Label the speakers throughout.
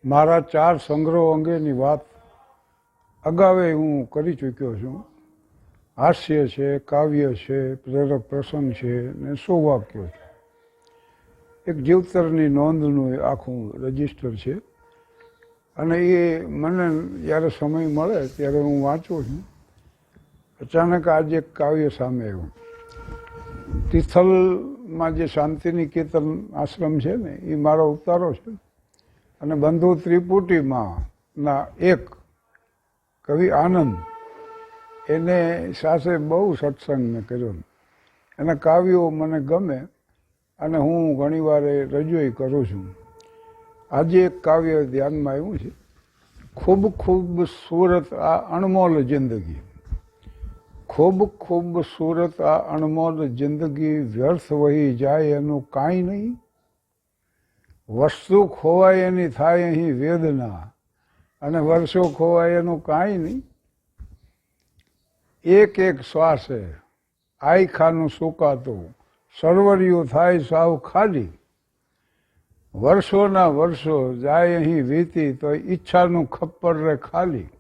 Speaker 1: મારા 4 સંગ્રહો અંગેની વાત અગાઉ હું કરી ચૂક્યો છું. હાસ્ય છે, કાવ્ય છે, પ્રેરક પ્રસંગ છે ને સુવાક્યો છે. એક જીવતરની નોંધનું આખું રજિસ્ટર છે અને એ મને જ્યારે સમય મળે ત્યારે હું વાંચું છું. અચાનક આજે એક કાવ્ય સામે આવ્યું. તિથલમાં જે શાંતિનિકેતન આશ્રમ છે ને એ મારો ઉતારો છે અને બંધુ ત્રિપુટીમાં ના એક કવિ આનંદ એને સાથે બહુ સત્સંગ મેં કર્યો. એના કાવ્યો મને ગમે અને હું ઘણી વાર રજૂ કરું છું. આજે એક કાવ્ય ધ્યાનમાં આવ્યું છે. ખૂબ ખૂબસૂરત આ અણમોલ જિંદગી, ખૂબ ખૂબસૂરત આ અણમોલ જિંદગી, વ્યર્થ વહી જાય એનું કાંઈ નહીં. વસ્તુ ખોવાય એની થાય અહીં વેદના અને વર્ષો ખોવાય એનું કાંઈ નહીં. એક એક શ્વાસે આયખાનું સુકાતું સરવરિયું થાય સાવ ખાલી. વર્ષોના વર્ષો જાય અહીં વીતી તો ઈચ્છાનું ખપ્પર રે ખાલી.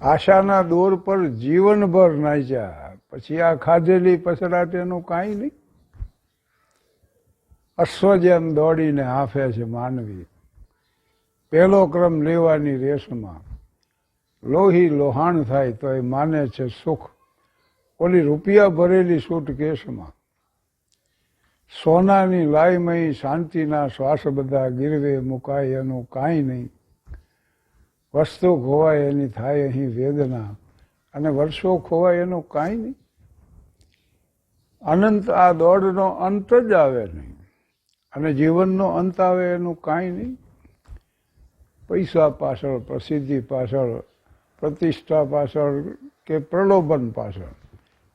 Speaker 1: આશાના દોર પર જીવનભર નાચ્યા પછી આ ખાધેલી પસરાટેનું કાંઈ નહીં. અશ્વ જેમ દોડીને હાંફે છે માનવી, પહેલો ક્રમ લેવાની રેસમાં. લોહી લોહાણ થાય તો એ માને છે સુખ ઓલી રૂપિયા ભરેલી સૂટકેસમાં. સોનાની લાયમય શાંતિના શ્વાસ બધા ગીરવે મુકાય એનું કાંઈ નહીં. વસ્તુ ખોવાય એની થાય અહીં વેદના અને વર્ષો ખોવાય એનું કાંઈ નહીં. અનંત આ દોડનો અંત જ આવે નહીં અને જીવનનો અંત આવે એનું કાંઈ નહીં. પૈસા પાછળ, પ્રસિદ્ધિ પાછળ, પ્રતિષ્ઠા પાછળ કે પ્રલોભન પાછળ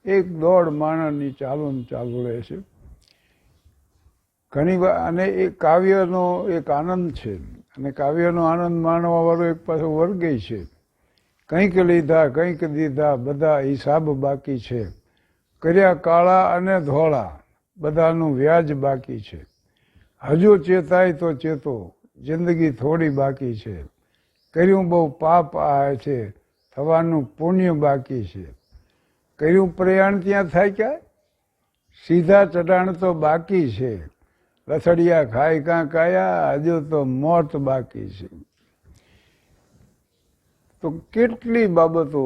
Speaker 1: એક દોડ માણસની ચાલુ રહે છે ઘણી વાર. અને એ કાવ્યનો એક આનંદ છે અને કાવ્યનો આનંદ માણવાવાળો એક પાછો વર્ગ છે. કંઈક લીધા કંઈક દીધા બધા હિસાબ બાકી છે. કર્યા કાળા અને ધોળા બધાનું વ્યાજ બાકી છે. હજુ ચેતાય તો ચેતો જિંદગી થોડી બાકી છે. કર્યું બહુ પાપ આ છે થવાનું પુણ્ય બાકી છે. કર્યું પ્રયાણ ત્યાં થાય ક્યાં સીધા ચઢાણ તો બાકી છે. લથડિયા ખાય કાં કાયા હજુ તો મોત બાકી છે. તો કેટલી બાબતો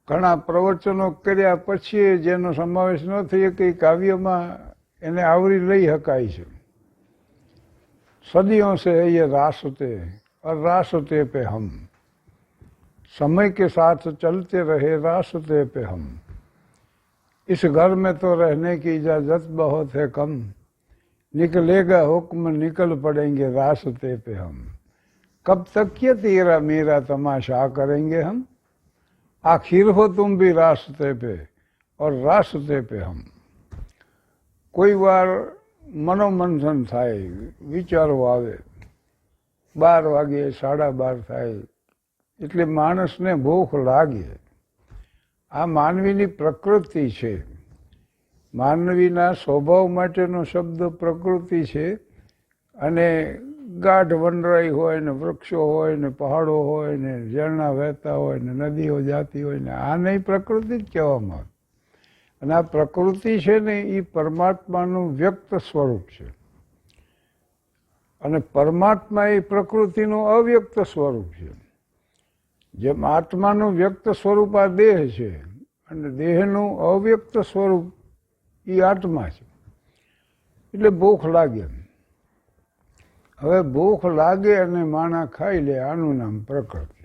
Speaker 1: ઘણા પ્રવચનો કર્યા પછી જેનો સમાવેશ ન થઈ શકે કાવ્યમાં એને આવરી લઈ શકાય છે. सदियों से ये रास्ते और रास्ते पे हम, समय के साथ चलते रहे रास्ते पे हम. इस घर में तो रहने की इजाजत बहुत है कम, निकलेगा हुक्म निकल पड़ेंगे रास्ते पे हम. कब तक ये तेरा मेरा तमाशा करेंगे हम, आखिर हो तुम भी रास्ते पे और रास्ते पे हम. कोई વાર મનોમંથન થાય, વિચારો આવે, 12 વાગે 12:30 થાય એટલે માણસને ભૂખ લાગે. આ માનવીની પ્રકૃતિ છે. માનવીના સ્વભાવ માટેનો શબ્દ પ્રકૃતિ છે. અને ગાઢ વનરાઈ હોય ને વૃક્ષો હોય ને પહાડો હોય ને ઝરણા વહેતા હોય ને નદીઓ જાતી હોય ને આ નહીં પ્રકૃતિ જ કહેવામાં આવે. અને આ પ્રકૃતિ છે ને એ પરમાત્માનું વ્યક્ત સ્વરૂપ છે અને પરમાત્મા એ પ્રકૃતિનું અવ્યક્ત સ્વરૂપ છે. જેમ આત્માનું વ્યક્ત સ્વરૂપ આ દેહ છે અને દેહનું અવ્યક્ત સ્વરૂપ એ આત્મા છે. એટલે ભૂખ લાગે. હવે ભૂખ લાગે અને માણા ખાઈ લે આનું નામ પ્રકૃતિ.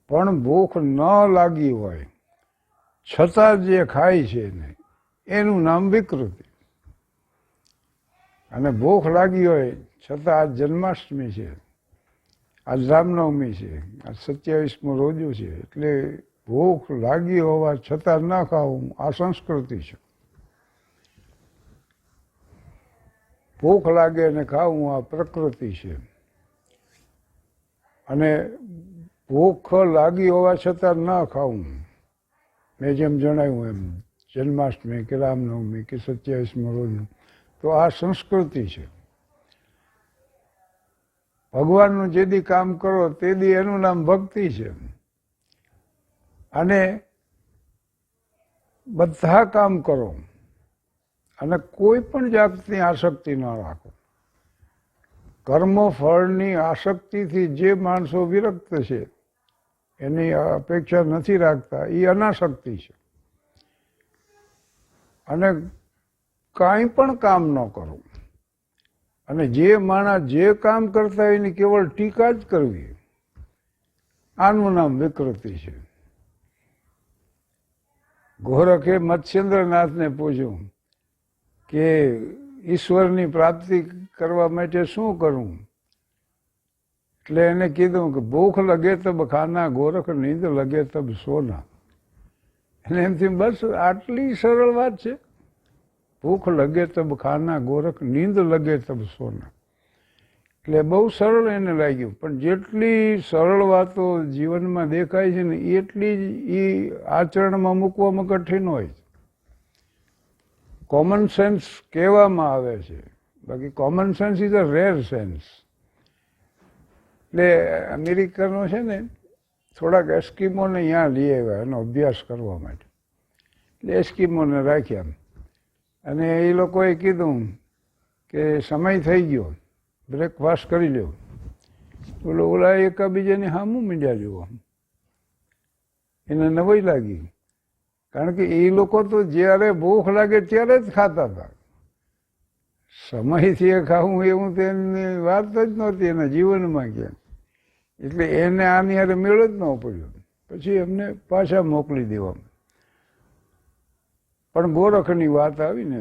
Speaker 1: પણ ભૂખ ન લાગી હોય છતાં જે ખાય છે ને એનું નામ વિકૃતિ. અને ભૂખ લાગી હોય છતાં આ જન્માષ્ટમી છે, આ રામનવમી છે, આ 27મું રોજુ છે એટલે ભૂખ લાગી હોવા છતાં ન ખાવું આ સંસ્કૃતિ છે. ભૂખ લાગે અને ખાવું આ પ્રકૃતિ છે. અને ભૂખ લાગી હોવા છતાં ન ખાવું મેં જેમ જણાવ્યું એમ જન્માષ્ટમી કે રામનવમી કે 27મું રોજ તો આ સંસ્કૃતિ છે. ભગવાનનું જે દી કામ કરો તે દી એનું નામ ભક્તિ છે. અને બધા કામ કરો અને કોઈ પણ જાતની આસક્તિ ન રાખો. કર્મ ફળની આસક્તિથી જે માણસો વિરક્ત છે, એની અપેક્ષા નથી રાખતા, એ અનાસક્તિ છે. અને કાંઈ પણ કામ ન કરો. અને જે માણસ જે કામ કરતા હોય એની કેવળ ટીકા જ કરવી, આનું નામ વિકૃતિ છે. ગોરખે મત્સ્યેન્દ્રનાથને પૂછ્યું કે ઈશ્વરની પ્રાપ્તિ કરવા માટે શું કરવું? એટલે એને કીધું કે ભૂખ લગે તબ ખાના, ગોરખ નીંદ લગે તબ સોના. એને એમથી બસ આટલી સરળ વાત છે. ભૂખ લગે તબ ખાના, ગોરખ નીંદ લગે તબ સોના. એટલે બહુ સરળ એને લાગ્યું. પણ જેટલી સરળ વાતો જીવનમાં દેખાય છે ને એટલી જ એ આચરણમાં મૂકવામાં કઠિન હોય. કોમન સેન્સ કહેવામાં આવે છે, બાકી common sense is a rare sense. એટલે અમેરિકનો છે ને થોડાક એસ્કિમોને અહીંયા લઈ આવ્યા એનો અભ્યાસ કરવા માટે. એટલે એસ્કિમોને રાખ્યા અને એ લોકોએ કીધું કે સમય થઈ ગયો, બ્રેકફાસ્ટ કરી લ્યો. ઓલા એકાબીજાની સામું મીંડ્યા જુઓ. એને નવાઈ લાગી, કારણ કે એ લોકો તો જ્યારે ભૂખ લાગે ત્યારે જ ખાતા હતા. સમયથી એ ખાવું એવું તેની વાત જ નહોતી એના જીવનમાં ક્યાં. એટલે એને આની હારે મેળ જ ન પડ્યો. પછી એમને પાછા મોકલી દેવામાં. પણ ગોરખની વાત આવી ને,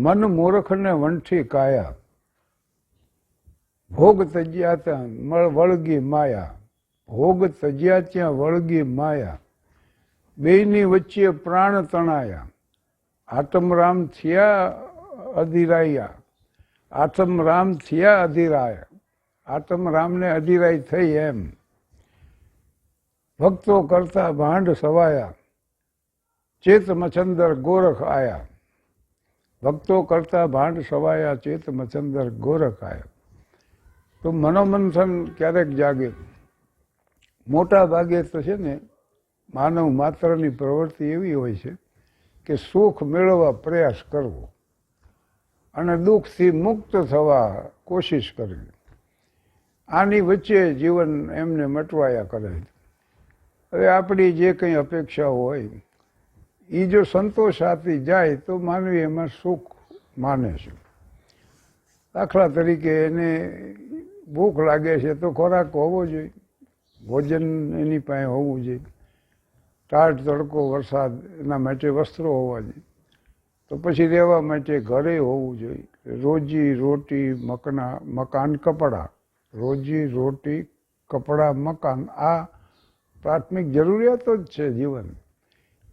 Speaker 1: મન મૂર્ખને વંઠી કાયા, ભોગ તજ્યા ત્યાં વળગી માયા. ભોગ તજ્યા ત્યાં વળગી માયા, બેયની વચ્ચે પ્રાણ તણાયા. આત્મરામ થયા અધિરાયા, આત્મરામ થયા અધિરાયા. આત્મરામને અધિરાય થઈ એમ. ભક્તો કરતા ભાંડ સવાયા, ચેત મચંદર ગોરખ આયા. ભક્તો કરતા ભાંડ સવાયા, ચેત મચંદર ગોરખ આયા. તો મનોમંથન ક્યારેક જાગે. મોટા ભાગે તો છે ને માનવ માત્રની પ્રવૃત્તિ એવી હોય છે કે સુખ મેળવવા પ્રયાસ કરવો અને દુઃખથી મુક્ત થવા કોશિશ કરવી. આની વચ્ચે જીવન એમને મટવાયા કરે. હવે આપણી જે કંઈ અપેક્ષા હોય એ જો સંતોષાતી જાય તો માનવી એમાં સુખ માને છે. દાખલા તરીકે એને ભૂખ લાગે છે તો ખોરાક હોવો જોઈએ, ભોજન એની પાસે હોવું જોઈએ, ટાઢ તડકો વરસાદ એના માટે વસ્ત્રો હોવા જોઈએ, તો પછી રહેવા માટે ઘરે હોવું જોઈએ, રોજી રોટી મકાન કપડાં, રોજી રોટી કપડાં મકાન, આ પ્રાથમિક જરૂરિયાતો જ છે જીવન.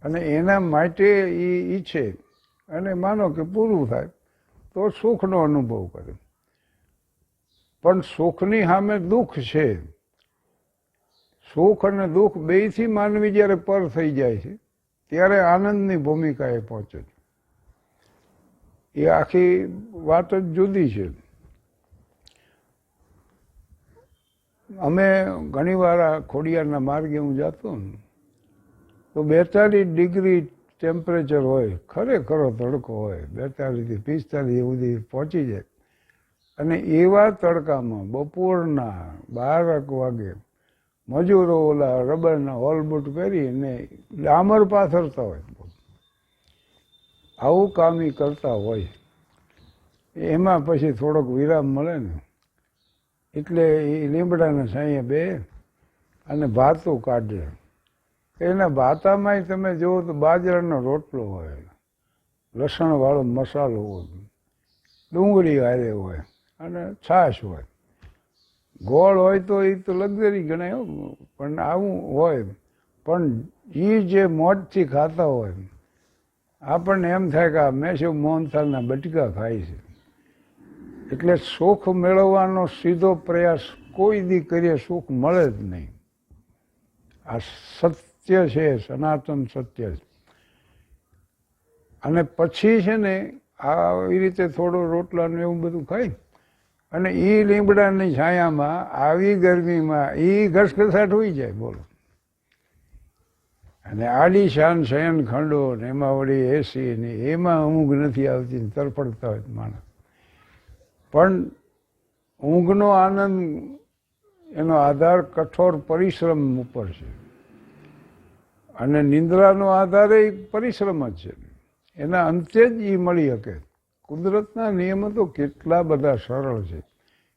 Speaker 1: અને એના માટે એ ઈચ્છે અને માનો કે પૂરું થાય તો સુખનો અનુભવ કરે. પણ સુખની સામે દુઃખ છે. સુખ અને દુઃખ બેયથી માનવી જ્યારે પર થઈ જાય છે ત્યારે આનંદની ભૂમિકાએ પહોંચે છે. એ આખી વાત જ જુદી છે. અમે ઘણી વાર આ ખોડિયારના માર્ગે હું જતો ને તો 42 ડિગ્રી ટેમ્પરેચર હોય, ખરેખરો તડકો હોય, 42 થી 45 સુધી પહોંચી જાય. અને એવા તડકામાં બપોરના 12 વાગે મજૂરો ઓલા રબરના હોલબૂટ પહેરીને ડામર પાથરતા હોય, આવું કામ ઈ કરતા હોય. એમાં પછી થોડોક વિરામ મળે ને એટલે એ લીમડાના છાંયે બે અને ભાતું કાઢે. એના ભાતામાંય તમે જુઓ તો બાજરાનો રોટલો હોય, લસણવાળો મસાલો હોય, ડુંગળી હારે હોય અને છાશ હોય. ગોળ હોય તો એ તો લક્ઝરી ગણાય, પણ આવું હોય. પણ એ જે મોજથી ખાતા હોય આપણને એમ થાય કે આ મેસૂબ મોહનથાળના બટકા ખાય છે. એટલે સુખ મેળવવાનો સીધો પ્રયાસ કોઈ દી કરીએ સુખ મળે જ નહીં. આ સત્ય છે, સનાતન સત્ય છે. અને પછી છે ને આવી રીતે થોડો રોટલાનું એવું બધું ખાય અને એ લીમડાની છાયામાં આવી ગરમીમાં એ ઘસઘસાટ હોઈ જાય બોલો. અને આલીશાન શયન ખંડો ને એમાં વળી એસી ને એમાં ઊંઘ નથી આવતી ને તરફડતા હોય માણસ. પણ ઊંઘનો આનંદ એનો આધાર કઠોર પરિશ્રમ ઉપર છે અને નિંદ્રાનો આધાર એ પરિશ્રમ જ છે. એના અંતે જ એ મળી શકે. કુદરતના નિયમો તો કેટલા બધા સરળ છે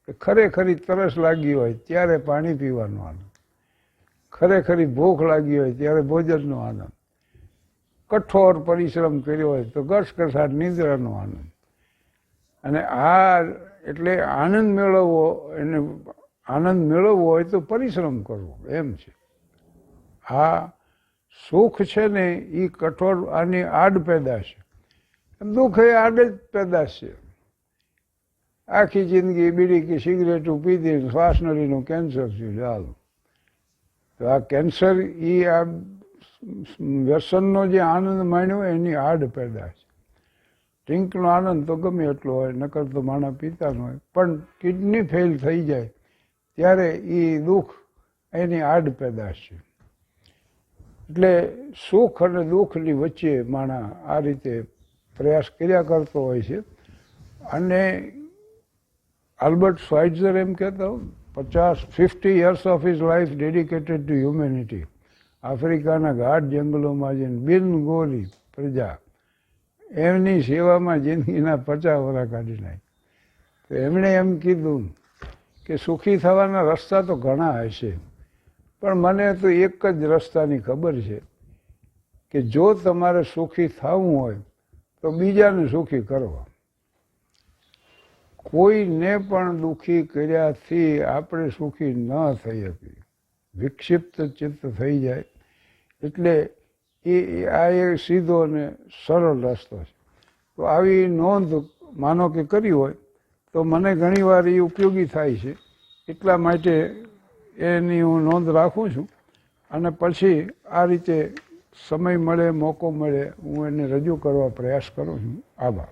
Speaker 1: કે ખરેખરી તરસ લાગી હોય ત્યારે પાણી પીવાનો આનંદ, ખરેખરી ભૂખ લાગી હોય ત્યારે ભોજનનો આનંદ, કઠોર પરિશ્રમ કર્યો હોય તો ઘસઘસાટ નિંદ્રાનો આનંદ. અને આ એટલે આનંદ મેળવવો, એને આનંદ મેળવવો હોય તો પરિશ્રમ કરવો એમ છે. આ સુખ છે ને એ કઠોર આની આડ પેદાશ છે, દુઃખ એ આડ જ પેદાશ છે. આખી જિંદગી બીડી કે સિગરેટું પીધી શ્વાસ નળીનું કેન્સર થયું ચાલો. તો આ કેન્સર એ આ વ્યસનનો જે આનંદ માણ્યો એની આડ પેદાશ. ડ્રિંકનો આનંદ તો ગમે એટલો હોય, નકર તો માણસ પીતા ન હોય, પણ કિડની ફેલ થઈ જાય ત્યારે એ દુઃખ એની આડ પેદાશ છે. એટલે સુખ અને દુઃખની વચ્ચે માણસ આ રીતે પ્રયાસ કર્યા કરતો હોય છે. અને આલ્બર્ટ સ્વાઇટ્ઝર એમ કહેતા હોય 50 years of his life dedicated to humanity. આફ્રિકાના ઘાટ જંગલોમાં જઈને બિનગોરી પ્રજા એમની સેવામાં જિંદગીના 50 વર્ષ કાઢી નાખી. તો એમણે એમ કીધું કે સુખી થવાના રસ્તા તો ઘણા હશે, પણ મને તો એક જ રસ્તાની ખબર છે કે જો તમારે સુખી થવું હોય તો બીજાને સુખી કરવા. કોઈને પણ દુઃખી કર્યાથી આપણે સુખી ન થઈ શકીએ, વિક્ષિપ્ત ચિત્ત થઈ જાય. એટલે આ એક સીધો અને સરળ રસ્તો છે. તો આવી નોંધ માનો કે કરી હોય તો મને ઘણીવાર એ ઉપયોગી થાય છે. એટલા માટે એની હું નોંધ રાખું છું અને પછી આ રીતે સમય મળે, મોકો મળે હું એને રજૂ કરવા પ્રયાસ કરું છું. આભાર.